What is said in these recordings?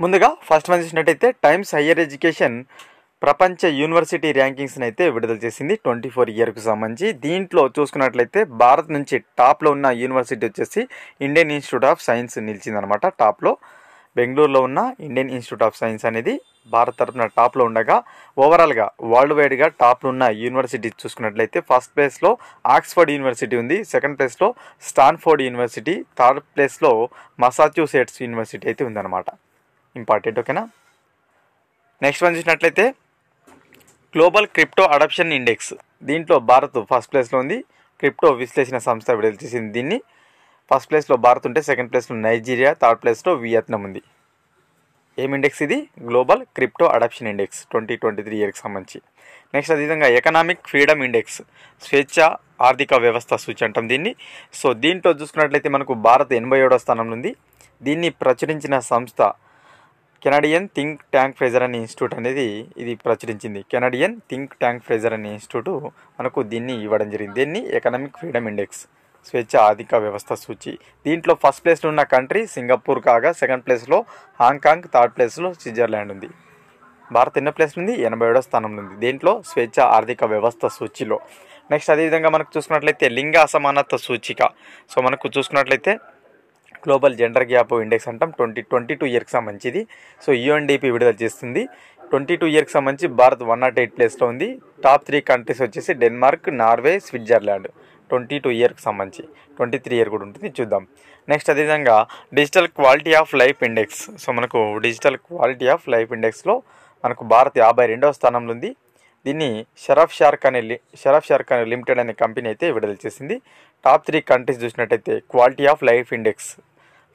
ముందుగా first one చూసినట్టయితే times higher education ప్రపంచ యూనివర్సిటీ ర్యాంకింగ్స్ని అయితే విడుదల చేసింది 24 ఇయర్కు సంబంధించి. దీంట్లో చూసుకున్నట్లయితే భారత్ నుంచి టాప్లో ఉన్న యూనివర్సిటీ వచ్చేసి ఇండియన్ ఇన్స్టిట్యూట్ ఆఫ్ సైన్స్ నిలిచిందనమాట. టాప్లో బెంగళూరులో ఉన్న ఇండియన్ ఇన్స్టిట్యూట్ ఆఫ్ సైన్స్ అనేది భారత్ తరఫున టాప్లో ఉండగా, ఓవరాల్గా వరల్డ్ వైడ్గా టాప్లో ఉన్న యూనివర్సిటీ చూసుకున్నట్లయితే ఫస్ట్ ప్లేస్లో ఆక్స్ఫర్డ్ యూనివర్సిటీ ఉంది, సెకండ్ ప్లేస్లో స్టాన్ఫోర్డ్ యూనివర్సిటీ, థర్డ్ ప్లేస్లో మసాచ్యూసెట్స్ యూనివర్సిటీ అయితే ఉందన్నమాట. ఇంపార్టెంట్, ఓకేనా. నెక్స్ట్ వన్ చూసినట్లయితే గ్లోబల్ క్రిప్టో అడాప్షన్ ఇండెక్స్. దీంట్లో భారత్ ఫస్ట్ ప్లేస్లో ఉంది. క్రిప్టో విశ్లేషణ సంస్థ విడుదల చేసింది దీన్ని. ఫస్ట్ ప్లేస్లో భారత్ ఉంటే సెకండ్ ప్లేస్లో నైజీరియా, థర్డ్ ప్లేస్లో వియత్నాం ఉంది. ఏం ఇండెక్స్ ఇది? గ్లోబల్ క్రిప్టో అడాప్షన్ ఇండెక్స్ 2023 ఇయర్కి సంబంధించి. నెక్స్ట్ అదేవిధంగా ఎకనామిక్ ఫ్రీడమ్ ఇండెక్స్, స్వేచ్ఛ ఆర్థిక వ్యవస్థ సూచి అంటాం దీన్ని. సో దీంట్లో చూసుకున్నట్లయితే మనకు భారత్ 87వ స్థానంలో ఉంది. దీన్ని ప్రచురించిన సంస్థ కెనడియన్ థింక్ ట్యాంక్ ఫ్రేజర్ అనే ఇన్స్టిట్యూట్ అనేది ఇది ప్రచురించింది. కెనడియన్ థింక్ ట్యాంక్ ఫ్రేజర్ అనే ఇన్స్టిట్యూట్ మనకు దీన్ని ఇవ్వడం జరిగింది. దీన్ని ఎకనామిక్ ఫ్రీడమ్ ఇండెక్స్, స్వేచ్ఛ ఆర్థిక వ్యవస్థ సూచి. దీంట్లో ఫస్ట్ ప్లేస్లో ఉన్న కంట్రీ సింగపూర్ కాగా, సెకండ్ ప్లేస్లో హాంకాంగ్, థర్డ్ ప్లేస్లో స్విట్జర్లాండ్ ఉంది. భారత్ ఎన్నో ప్లేస్ ఉంది? 87వ స్థానంలో ఉంది దీంట్లో స్వేచ్ఛ ఆర్థిక వ్యవస్థ సూచిలో. నెక్స్ట్ అదేవిధంగా మనకు చూసుకున్నట్లయితే లింగ అసమానత సూచిక. సో మనకు చూసుకున్నట్లయితే గ్లోబల్ జెండర్ గ్యాప్ ఇండెక్స్ అంటాం 2022 ఇయర్కి సంబంధించి. సో యుఎన్డిపి విడుదల చేస్తుంది. 22 ఇయర్కి సంబంధించి భారత్ 108 ప్లేస్లో ఉంది. టాప్ 3 కంట్రీస్ వచ్చేసి డెన్మార్క్, నార్వే, స్విట్జర్లాండ్ 22 ఇయర్కి సంబంధించి. 23 ఇయర్ కూడా ఉంటుంది, చూద్దాం. నెక్స్ట్ అదేవిధంగా digital quality of life index. So మనకు డిజిటల్ క్వాలిటీ ఆఫ్ లైఫ్ ఇండెక్స్లో మనకు భారత్ 52వ స్థానంలో ఉంది. దీన్ని షరఫ్ షార్క్ అనే లిమిటెడ్ అనే కంపెనీ అయితే విడుదల చేసింది. టాప్ 3 కంట్రీస్ చూసినట్టయితే quality of life index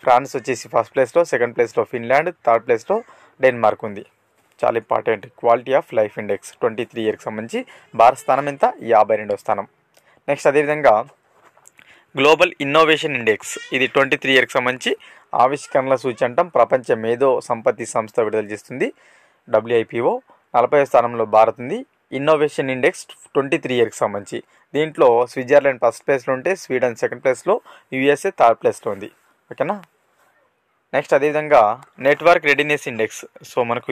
France వచ్చేసి ఫస్ట్ ప్లేస్లో, సెకండ్ ప్లేస్లో ఫిన్లాండ్, థర్డ్ ప్లేస్లో డెన్మార్క్ ఉంది. చాలా important. Quality of life index 23 ఇయర్కి సంబంధించి భారత్ స్థానం ఎంత? 52వ స్థానం. నెక్స్ట్ అదేవిధంగా గ్లోబల్ ఇన్నోవేషన్ ఇండెక్స్, ఇది 23 ఇయర్కి సంబంధించి ఆవిష్కరణల సూచి అంటాం. ప్రపంచ మేధో సంపత్తి సంస్థ విడుదల చేస్తుంది. WIPO 40వ స్థానంలో భారత్ ఉంది. ఇన్నోవేషన్ ఇండెక్స్ 23 ఇయర్కి సంబంధించి. దీంట్లో స్విట్జర్లాండ్ ఫస్ట్ ప్లేస్లో ఉంటే స్వీడన్ సెకండ్ ప్లేస్లో, USA థర్డ్ ప్లేస్లో ఉంది, ఓకేనా. నెక్స్ట్ అదేవిధంగా నెట్వర్క్ రెడీనెస్ ఇండెక్స్. సో మనకు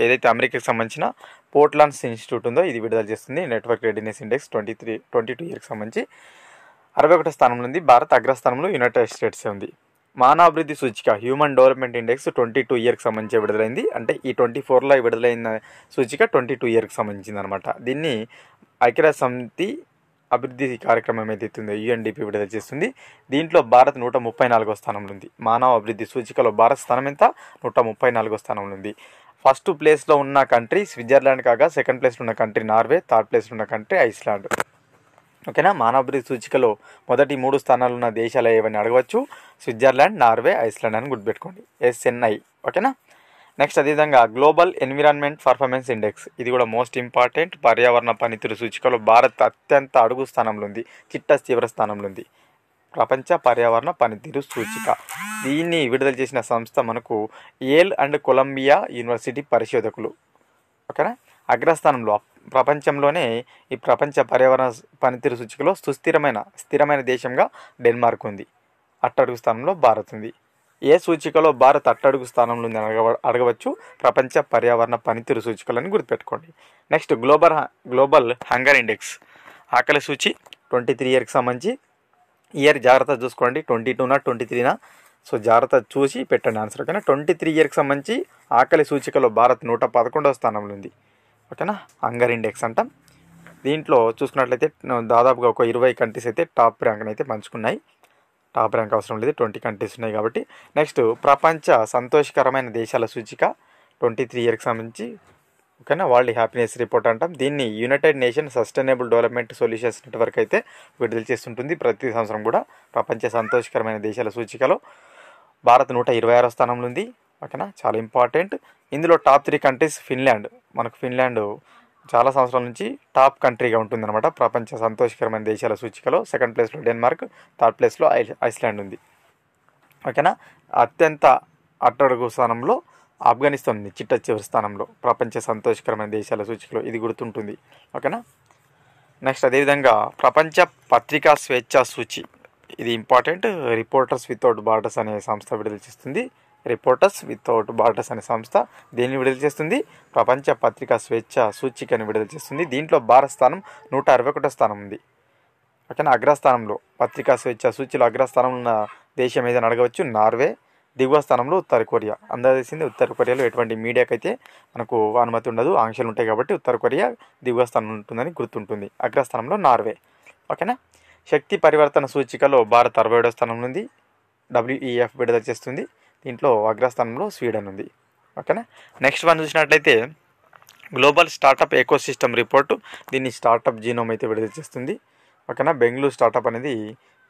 ఏదైతే అమెరికాకి సంబంధించిన పోర్ట్లాండ్స్ ఇన్స్టిట్యూట్ ఉందో ఇది విడుదల చేస్తుంది. నెట్వర్క్ రెడీనెస్ ఇండెక్స్ 22 ఇయర్కి సంబంధించి 61వ స్థానంలో ఉంది. భారత్ అగ్రస్థానంలో యునైటెడ్ స్టేట్స్ ఉంది. మానవాభివృద్ధి సూచిక హ్యూమన్ డెవలప్మెంట్ ఇండెక్స్ 22 ఇయర్కి సంబంధించి విడుదలైంది. అంటే ఈ 24లో విడుదలైన సూచిక 22 ఇయర్కి సంబంధించింది అనమాట. దీన్ని ఐక్యరాజ్య సమితి అభివృద్ధి కార్యక్రమం ఏదైతే ఉందో UNDP విడుదల చేస్తుంది. దీంట్లో భారత్ 134వ స్థానంలో ఉంది. మానవ అభివృద్ధి సూచికలో భారత్ స్థానం ఎంత? 134వ స్థానంలో ఉంది. ఫస్ట్ ప్లేస్లో ఉన్న కంట్రీ స్విట్జర్లాండ్ కాగా, సెకండ్ ప్లేస్లో ఉన్న కంట్రీ నార్వే, థర్డ్ ప్లేస్లో ఉన్న కంట్రీ ఐస్లాండ్, ఓకేనా. మానవాభివృద్ధి సూచికలో మొదటి 3 స్థానాలు ఉన్న దేశాలు ఏవని అడగవచ్చు. స్విట్జర్లాండ్, నార్వే, ఐస్లాండ్ అని గుర్తుపెట్టుకోండి, SNI, ఓకేనా. నెక్స్ట్ అదేవిధంగా గ్లోబల్ ఎన్విరాన్మెంట్ పర్ఫార్మెన్స్ ఇండెక్స్, ఇది కూడా మోస్ట్ ఇంపార్టెంట్. పర్యావరణ పనితీరు సూచికలో భారత్ అత్యంత అడుగు స్థానంలో ఉంది, చిట్ట స్థానంలో ఉంది. ప్రపంచ పర్యావరణ పనితీరు సూచిక దీన్ని విడుదల చేసిన సంస్థ మనకు యేల్ అండ్ కొలంబియా యూనివర్సిటీ పరిశోధకులు, ఓకేనా. అగ్రస్థానంలో ప్రపంచంలోనే ఈ ప్రపంచ పర్యావరణ పనితీరు సూచికలో స్థిరమైన దేశంగా డెన్మార్క్ ఉంది. అట్టడుగు స్థానంలో భారత్ ఉంది. ఏ సూచికలో భారత్ అట్టడుగు స్థానంలో ఉంది అడగవచ్చు. ప్రపంచ పర్యావరణ పనితీరు సూచికలను గుర్తుపెట్టుకోండి. నెక్స్ట్ గ్లోబల్ హంగర్ ఇండెక్స్, ఆకలి సూచి 23 ఇయర్కి సంబంధించి. ఇయర్ జాగ్రత్త చూసుకోండి, 22నా 23నా. సో జాగ్రత్త చూసి పెట్టండి ఆన్సర్, ఓకేనా. 23 ఇయర్కి సంబంధించి ఆకలి సూచికలో భారత్ 111వ స్థానంలో ఉంది, ఓకేనా. హంగర్ ఇండెక్స్ అంటాం. దీంట్లో చూసుకున్నట్లయితే దాదాపుగా ఒక 20 కంట్రీస్ అయితే టాప్ ర్యాంక్ని అయితే పంచుకున్నాయి. టాప్ ర్యాంక్ అవసరం లేదు, 20 కంట్రీస్ ఉన్నాయి కాబట్టి. నెక్స్ట్ ప్రపంచ సంతోషకరమైన దేశాల సూచిక 23 ఇయర్కి సంబంధించి, ఓకేనా. వరల్డ్ హ్యాపీనెస్ రిపోర్ట్ అంటాం. దీన్ని United nation sustainable development solutions network అయితే విడుదల చేస్తుంటుంది ప్రతి సంవత్సరం కూడా. ప్రపంచ సంతోషకరమైన దేశాల సూచికలో భారత్ 126వ స్థానంలో ఉంది, ఓకేనా. చాలా ఇంపార్టెంట్. ఇందులో టాప్ 3 కంట్రీస్ ఫిన్లాండ్, మనకు ఫిన్లాండ్ చాలా సంవత్సరాల నుంచి టాప్ కంట్రీగా ఉంటుందన్నమాట ప్రపంచ సంతోషకరమైన దేశాల సూచికలో. సెకండ్ ప్లేస్లో డెన్మార్క్, థర్డ్ ప్లేస్లో ఐస్లాండ్ ఉంది, ఓకేనా. అత్యంత అట్టడుగు స్థానంలో ఆఫ్ఘనిస్తాన్ ఉంది, చివరి స్థానంలో ప్రపంచ సంతోషకరమైన దేశాల సూచికలో, ఇది గుర్తుంటుంది, ఓకేనా. నెక్స్ట్ అదేవిధంగా ప్రపంచ పత్రికా స్వేచ్ఛ సూచి, ఇది ఇంపార్టెంట్. రిపోర్టర్స్ వితౌట్ బార్డర్స్ అనే సంస్థ విడుదల చేస్తుంది. రిపోర్టర్స్ వితౌట్ బార్డర్స్ అనే సంస్థ దీన్ని విడుదల చేస్తుంది. ప్రపంచ పత్రికా స్వేచ్ఛ సూచికని విడుదల చేస్తుంది. దీంట్లో భారత స్థానం 161వ స్థానం ఉంది. ఓకేనా, అగ్రస్థానంలో పత్రికా స్వేచ్ఛ సూచిలో అగ్రస్థానంలో ఉన్న దేశం ఏదైనా అడగవచ్చు, నార్వే. దిగువ స్థానంలో ఉత్తర కొరియా. అందరూ తెలిసింది ఉత్తర కొరియాలో ఎటువంటి మీడియాకి అయితే మనకు అనుమతి ఉండదు, ఆంక్షలు ఉంటాయి కాబట్టి ఉత్తర కొరియా దిగువ స్థానం ఉంటుందని గుర్తుంటుంది. అగ్రస్థానంలో నార్వే. ఓకేనా. శక్తి పరివర్తన సూచికలో భారత్ 67వ స్థానంలో ఉంది. WEF విడుదల చేస్తుంది. దీంట్లో అగ్రస్థానంలో స్వీడన్ ఉంది. ఓకేనా. నెక్స్ట్ వన్ చూసినట్లయితే గ్లోబల్ స్టార్టప్ ఎకోసిస్టమ్ రిపోర్టు. దీన్ని స్టార్టప్ జీనోమ్ అయితే విడుదల చేస్తుంది. ఓకేనా. బెంగళూరు స్టార్టప్ అనేది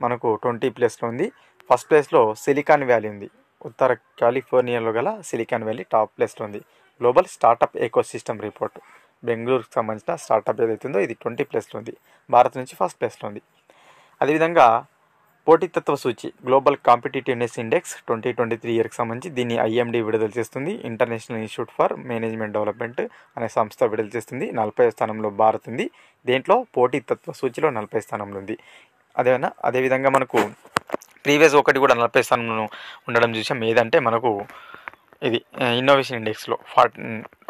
మనకు 20 ప్లేస్లో ఉంది. ఫస్ట్ ప్లేస్లో సిలికాన్ వ్యాలీ ఉంది. ఉత్తర కాలిఫోర్నియాలో గల సిలికాన్ వ్యాలీ టాప్ ప్లేస్లో ఉంది. గ్లోబల్ స్టార్టప్ ఎకోసిస్టమ్ రిపోర్టు బెంగళూరుకు సంబంధించిన స్టార్టప్ ఏదైతుందో ఇది 20 ప్లేస్లో ఉంది. భారత్ నుంచి ఫస్ట్ ప్లేస్లో ఉంది. అదేవిధంగా పోటీతత్వ సూచి గ్లోబల్ కాంపిటేటివ్నెస్ ఇండెక్స్ 2023 ఇయర్కి సంబంధించి దీన్ని IMD విడుదల చేస్తుంది. International institute for management development అనే సంస్థ విడుదల చేస్తుంది. 40వ స్థానంలో భారత్ ఉంది. దేంట్లో పోటీతత్వ సూచిలో 40వ స్థానంలో ఉంది. అదేవిధంగా మనకు ప్రీవియస్ ఒకటి కూడా 40వ స్థానంలో ఉండడం చూసాం. ఏదంటే మనకు ఇది ఇన్నోవేషన్ ఇండెక్స్లో 40.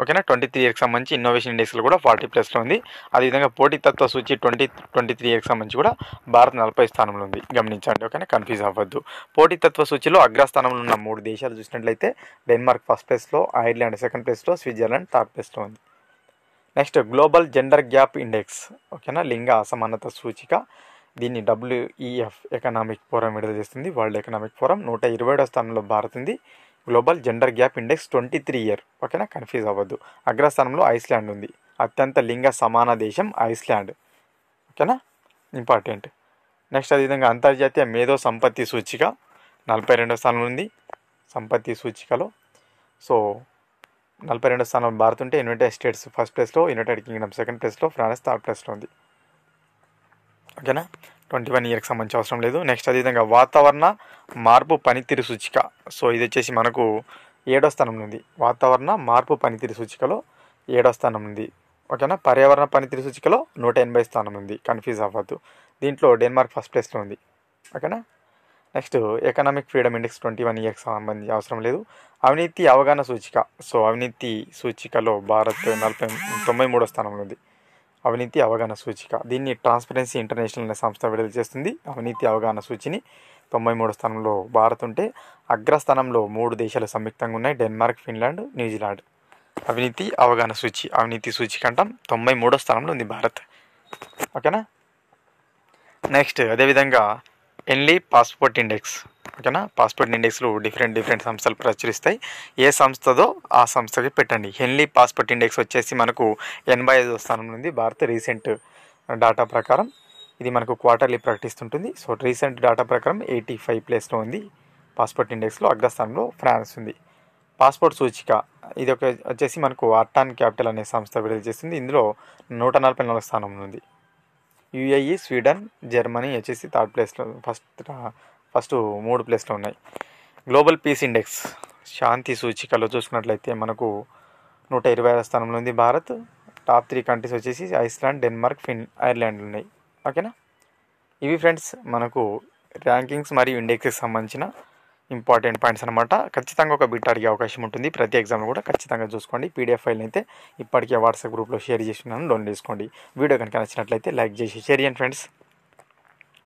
ఓకేనా. 23 ఇయర్కి సంబంధించి ఇన్నోవేషన్ ఇండెక్స్లో కూడా 40 ప్లస్లో ఉంది. అదేవిధంగా పోటీతత్వ సూచి 2023 ఇయర్కి సంబంధించి కూడా భారత్ 40వ స్థానంలో ఉంది. గమనించండి. ఓకేనా, కన్ఫ్యూజ్ అవ్వద్దు. పోటీతత్వ సూచిలో అగ్రస్థానంలో ఉన్న 3 దేశాలు చూసినట్లయితే డెన్మార్క్ ఫస్ట్ ప్లేస్లో, ఐర్లాండ్ సెకండ్ ప్లేస్లో, స్విట్జర్లాండ్ థర్డ్ ప్లేస్లో ఉంది. Next global gender gap index. ఓకేనా, లింగ అసమానత సూచిక. దీన్ని WEF ఎకనామిక్ ఫోరం విడుదల చేస్తుంది. వరల్డ్ ఎకనామిక్ ఫోరం 127వ స్థానంలో భారత్ ఉంది. Global gender gap index 23 year. ఓకేనా, కన్ఫ్యూజ్ అవ్వద్దు. అగ్రస్థానంలో ఐస్లాండ్ ఉంది. అత్యంత లింగ సమాన దేశం ఐస్లాండ్. ఓకేనా, ఇంపార్టెంట్. నెక్స్ట్ అదేవిధంగా అంతర్జాతీయ మేధో సంపత్తి సూచిక 42వ స్థానంలో ఉంది. సంపత్తి సూచికలో 42వ స్థానంలో భారత్ ఉంటే యునైటెడ్ స్టేట్స్ ఫస్ట్ ప్లేస్లో, యునైటెడ్ కింగ్డమ్ సెకండ్ ప్లేస్లో, ఫ్రాన్స్ థర్డ్ ప్లేస్లో ఉంది. ఓకేనా, 21 ఇయర్కి సంబంధించి అవసరం లేదు. నెక్స్ట్ అదేవిధంగా వాతావరణ మార్పు పనితీరు సూచిక. ఇది వచ్చేసి మనకు 7వ స్థానంలో ఉంది. వాతావరణ మార్పు పనితీరు సూచికలో 7వ స్థానం ఉంది. ఓకేనా. పర్యావరణ పనితీరు సూచికలో 180 స్థానం ఉంది. కన్ఫ్యూజ్ అవ్వద్దు. దీంట్లో డెన్మార్క్ ఫస్ట్ ప్లేస్లో ఉంది. ఓకేనా. నెక్స్ట్ ఎకనామిక్ ఫ్రీడమ్ ఇండెక్స్ 21 ఇయర్కి సంబంధించి అవసరం లేదు. అవినీతి అవగాహన సూచిక. అవినీతి సూచికలో భారత్ 93వ స్థానంలో ఉంది. అవినీతి అవగాహన సూచిక. దీన్ని ట్రాన్స్పరెన్సీ ఇంటర్నేషనల్ అనే సంస్థ విడుదల చేస్తుంది. అవినీతి అవగాహన సూచిని 93వ స్థానంలో భారత్ ఉంటే అగ్రస్థానంలో 3 దేశాలు సంయుక్తంగా ఉన్నాయి. Denmark, Finland, New Zealand. అవినీతి అవగాహన సూచి, అవినీతి సూచిక అంటాం. 93వ స్థానంలో ఉంది భారత్. ఓకేనా. నెక్స్ట్ అదేవిధంగా ఎన్లీ పాస్పోర్ట్ ఇండెక్స్. ఓకేనా. పాస్పోర్ట్ ఇండెక్స్లు డిఫరెంట్ సంస్థలు ప్రచురిస్తాయి. ఏ సంస్థదో ఆ సంస్థకి పెట్టండి. హెన్లీ పాస్పోర్ట్ ఇండెక్స్ వచ్చేసి మనకు 85వ స్థానం ఉంది. భారత్ రీసెంట్ డాటా ప్రకారం ఇది మనకు క్వార్టర్లీ ప్రకటిస్తుంటుంది. రీసెంట్ డాటా ప్రకారం 85 ప్లేస్లో ఉంది. పాస్పోర్ట్ ఇండెక్స్లో అగ్రస్థానంలో ఫ్రాన్స్ ఉంది. పాస్పోర్ట్ సూచిక ఇది వచ్చేసి మనకు అర్టాన్ క్యాపిటల్ అనే సంస్థ విడుదల చేస్తుంది. ఇందులో 144వ స్థానంలో ఉంది. UAE, స్వీడన్, జర్మనీ వచ్చేసి థర్డ్ ప్లేస్లో ఫస్ట్ 3 ప్లేస్లో ఉన్నాయి. గ్లోబల్ పీస్ ఇండెక్స్ శాంతి సూచికలో చూసుకున్నట్లయితే మనకు 120వ స్థానంలో ఉంది భారత్. టాప్ 3 కంట్రీస్ వచ్చేసి ఐస్లాండ్, డెన్మార్క్, ఐర్లాండ్ ఉన్నాయి. ఓకేనా. ఇవి ఫ్రెండ్స్ మనకు ర్యాంకింగ్స్ మరియు ఇండెక్స్కి సంబంధించిన ఇంపార్టెంట్ పాయింట్స్ అనమాట. ఖచ్చితంగా ఒక బిట్ అడిగే అవకాశం ఉంటుంది. ప్రతి ఎగ్జామ్లో కూడా ఖచ్చితంగా చూసుకోండి. PDF ఫైల్ని అయితే ఇప్పటికే వాట్సాప్ గ్రూప్లో షేర్ చేస్తున్నాను, డౌన్లోడ్ చేసుకోండి. వీడియో కనుక నచ్చినట్లయితే లైక్ చేసి షేర్ చేయండి ఫ్రెండ్స్.